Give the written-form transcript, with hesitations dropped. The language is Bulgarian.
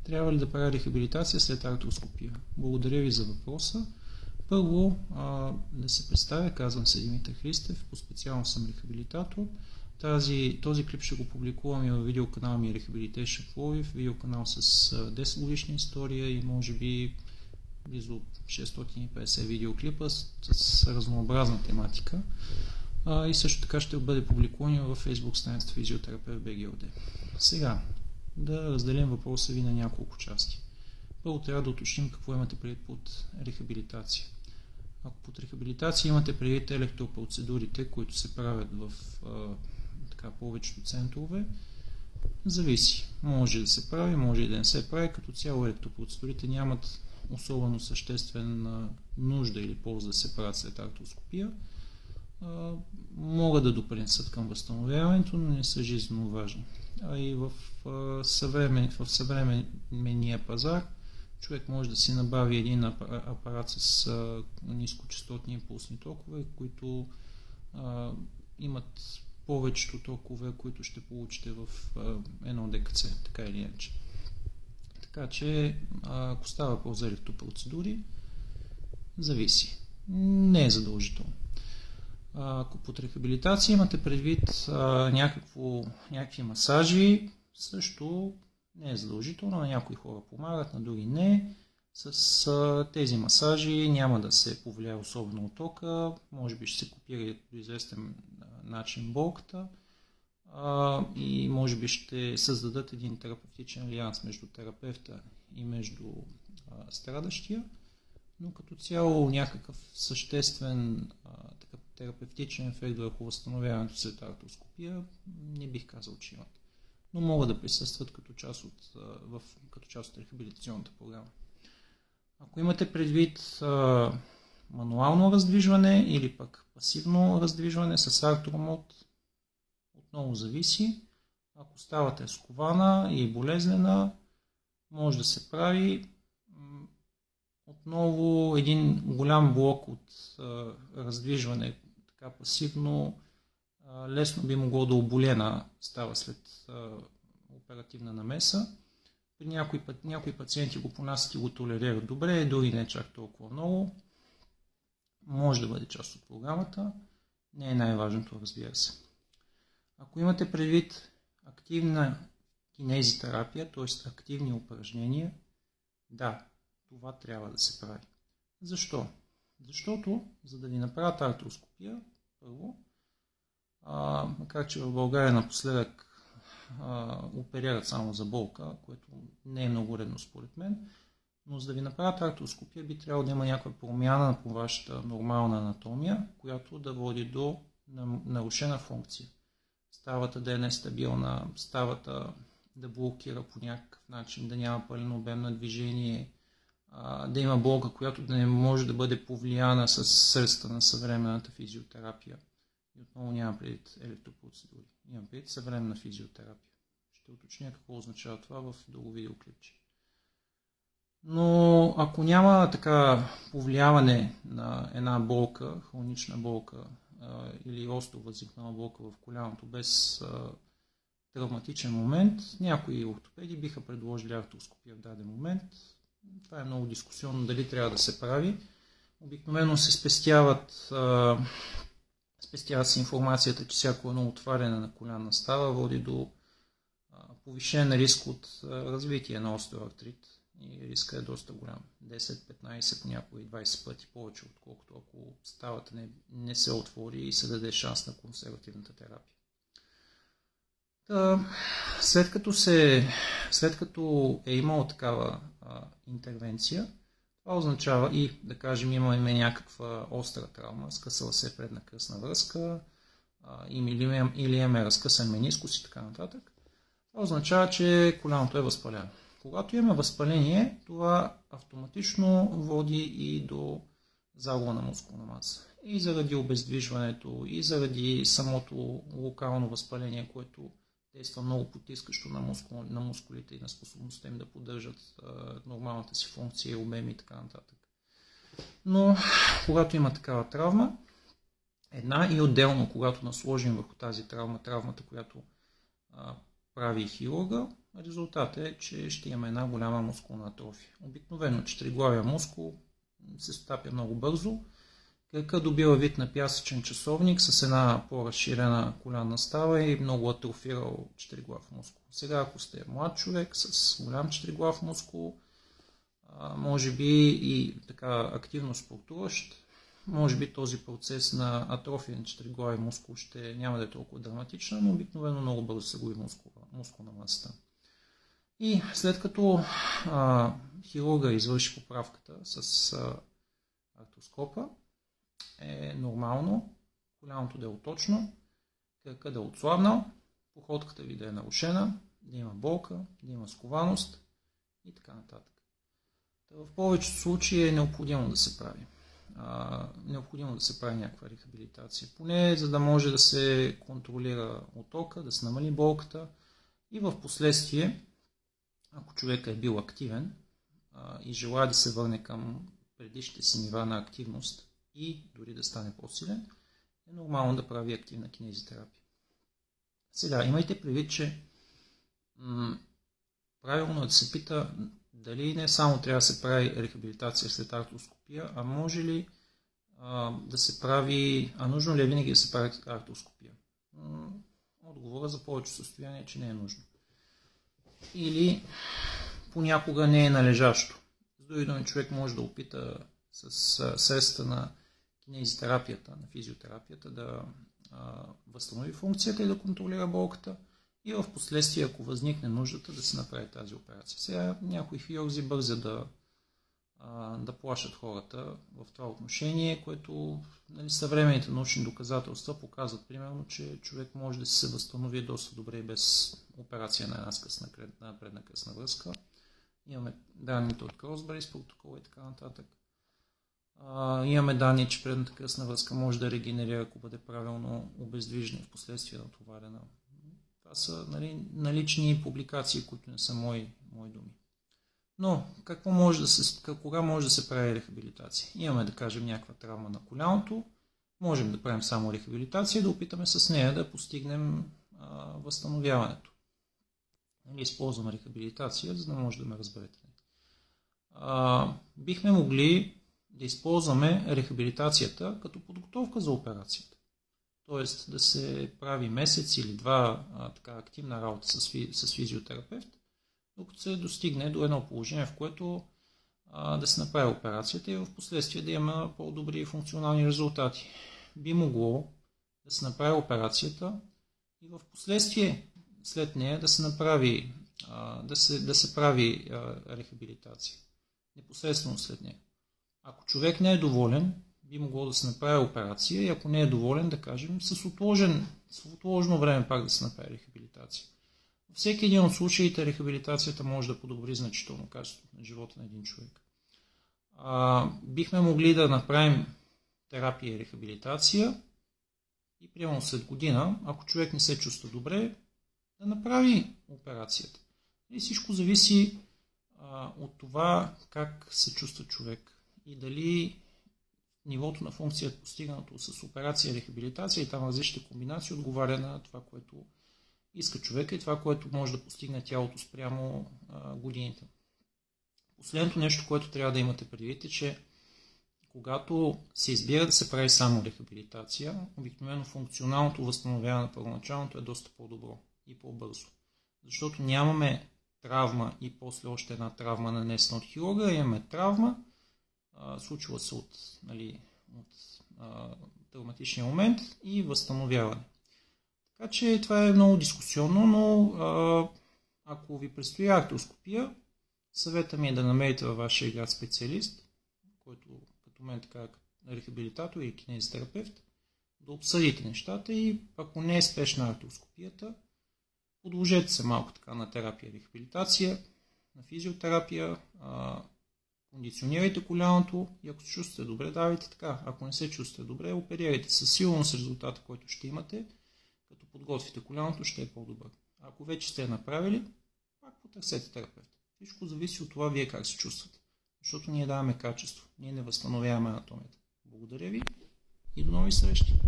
Трябва ли да правя рехабилитация след артроскопия? Благодаря ви за въпроса. Първо, да се представя, казвам се Димитър Христев, по-специално съм рехабилитатор. Този клип ще го публикувам и във видеоканал ми Rehabilitation в Ловив, видеоканал с 10 годишна история и може би близо 650 видеоклипа с разнообразна тематика. И също така ще бъде публикуван във Facebook страницата Физиотерапевт БГОД. Сега, да разделим въпроса ви на няколко части. Първо трябва да уточним какво имате предвид под рехабилитация. Ако под рехабилитация имате предвид електропроцедурите, които се правят в повечето центрове, зависи. Може да се прави, може и да не се прави. Като цяло електропроцедурите нямат особено съществена нужда или полза да се правят след артроскопия. Могат да допринесат към възстановяването, но не са жизненно важни. А и в съвременния пазар човек може да си набави един апарат с нискочастотни импулсни токове, които имат повечето токове, които ще получите в едно ДКЦ, така или иначе. Така че, ако става въпрос за електропроцедури, зависи. Не е задължително. Ако под рехабилитация имате предвид някакви масажи, също не е задължително. На някои хора помагат, на други не. С тези масажи няма да се повлияе особено от тока, може би ще се копира до известен начин болката и може би ще създадат един терапевтичен алианс между терапевта и между страдащия, но като цяло някакъв съществен терапевтичен ефект върху възстановяването след артроскопия не бих казал, че имат. Но могат да присъстват като част от рехабилитационната програма. Ако имате предвид мануално раздвижване или пък пасивно раздвижване с артромод, отново зависи. Ако ставата е скована и болезнена, може да се прави. Отново един голям блок от раздвижване, така пасивно, лесно би могло да оболена става след оперативна намеса. При някои пациенти го понасят и го толерират добре, дори не чак толкова много. Може да бъде част от програмата. Не е най-важното, разбира се. Ако имате предвид активна кинезитерапия, т.е. активни упражнения, да, това трябва да се прави. Защо? Защото, за да ви направят артроскопия, първо, макар че в България напоследък оперират само за болка, което не е много редно според мен, но за да ви направят артроскопия би трябвало да има някаква промяна по вашата нормална анатомия, която да води до нарушена функция. Ставата да е нестабилна, ставата да блокира по някакъв начин, да няма пълен обем на движение, да има болка, която да не може да бъде повлияна с средства на съвременната физиотерапия. И отново няма предвид електропроцедури. Имам предвид съвременна физиотерапия. Ще уточня какво означава това в друго видеоклипче. Но ако няма така повлияване на една болка, хронична болка или остро възникнала болка в коляното без травматичен момент, някои ортопеди биха предложили артроскопия в даден момент. Това е много дискусионно дали трябва да се прави. Обикновено се спестяват се информацията, че всяко едно отваряне на колянна става води до повишен риск от развитие на остеоартрит и риска е доста голям. 10, 15, понякога и 20 пъти повече, отколкото ако ставата не се отвори и се даде шанс на консервативната терапия. След като е имало такава интервенция, това означава и, да кажем, имаме някаква остра травма, скъсала се предна кръстна връзка, или имаме разкъсан менискус и така нататък. Това означава, че коляното е възпалено. Когато имаме възпаление, това автоматично води и до загуба на мускулна маса. И заради обездвижването, и заради самото локално възпаление, което действа много потискащо на мускулите и на способността им да поддържат нормалната си функция, обеми и така нататък. Но когато има такава травма, една и отделно, когато насложим върху тази травмата, която прави хирурга, резултатът е, че ще имаме една голяма мускулна атрофия. Обикновено четириглавия мускул се стапя много бързо. Кракът добива вид на пясъчен часовник с една по-разширена коленна става и много атрофирал четириглав мускул. Сега, ако сте млад човек с голям четириглав мускул, може би и така активно спортуващ, може би този процес на атрофия на четириглавия мускул ще няма да е толкова драматична, но обикновено много бързо се губи мускулна масата. И след като хирурга извърши поправката с артроскопа, е нормално коляното да е оточно, кракът да е отслабнал, походката ви да е нарушена, да има болка, да има скованост и така нататък. В повечето случаи е необходимо да се прави. Необходимо да се прави някаква рехабилитация, поне за да може да се контролира оттока, да се намали болката и в последствие, ако човек е бил активен и желая да се върне към предишните си нива на активност и дори да стане по-силен, е нормално да прави активна кинезитерапия. Сега, имайте предвид, че правилно е да се пита дали не само трябва да се прави рехабилитация след артроскопия, а може ли да се прави, нужно ли е винаги да се прави артроскопия? Отговора за повече състояние е, че не е нужно. Или понякога не е належащо. С други думи, човек може да опита с средства на кинезитерапията, на физиотерапията да възстанови функцията и да контролира болката и в последствие, ако възникне нуждата, да се направи тази операция. Сега някои хирурзи бързат да плашат хората в това отношение, което съвременните научни доказателства показват примерно, че човек може да се възстанови доста добре без операция на една предна кръстна връзка. Имаме данните от Кросбери, протокола и така нататък. Имаме данни, че предната кръстна връзка може да регенерира, ако бъде правилно обездвижена и в последствие натоварена. Това са налични публикации, които не са мои думи. Но кога може да се прави рехабилитация? Имаме, да кажем, някаква травма на коляното, можем да правим само рехабилитация и да опитаме с нея да постигнем възстановяването. Използвам рехабилитация, за да може да ме разберете. Бихме могли да използваме рехабилитацията като подготовка за операцията. Тоест да се прави месец или два активна работа с физиотерапевт, докато се достигне до едно положение, в което да се направи операцията и в последствие да има по-добри функционални резултати. Би могло да се направи операцията и в последствие след нея да се прави рехабилитация. Непосредствено след нея. Ако човек не е доволен, би могло да се направи операция и ако не е доволен, да кажем, с отложено време пак да се направи рехабилитация. Във всеки един от случаите рехабилитацията може да подобри значително качеството на живота на един човек. Бихме могли да направим терапия и рехабилитация и примерно след година, ако човек не се чувства добре, да направи операцията. И всичко зависи от това как се чувства човек и дали нивото на функция, постигнато с операция и рехабилитация и там различните комбинации, отговаря на това, което иска човека и това, което може да постигне тялото спрямо годините. Последното нещо, което трябва да имате предвид е, че когато се избира да се прави само рехабилитация, обикновено функционалното възстановяване на първоначалното е доста по-добро и по-бързо. Защото нямаме травма и после още една травма нанесена от хирурга, имаме травма, случва се от травматичния момент и възстановяване. Така че това е много дискусионно, но ако ви предстои артроскопия, съвета ми е да намерите във вашия град специалист, който като мен така рехабилитатор и кинезитерапевт, да обсъдите нещата и ако не е спешна артроскопията, подложете се малко така на терапия и рехабилитация, на физиотерапия, кондиционирайте коляното и ако се чувствате добре, давайте така. Ако не се чувствате добре, оперирайте със сигурност резултата, който ще имате, като подготвите коляното, ще е по-добър. Ако вече сте я направили, пак потърсете терапевт. Всичко зависи от това вие как се чувствате. Защото ние даваме качество, ние не възстановяваме анатомията. Благодаря ви и до нови срещи!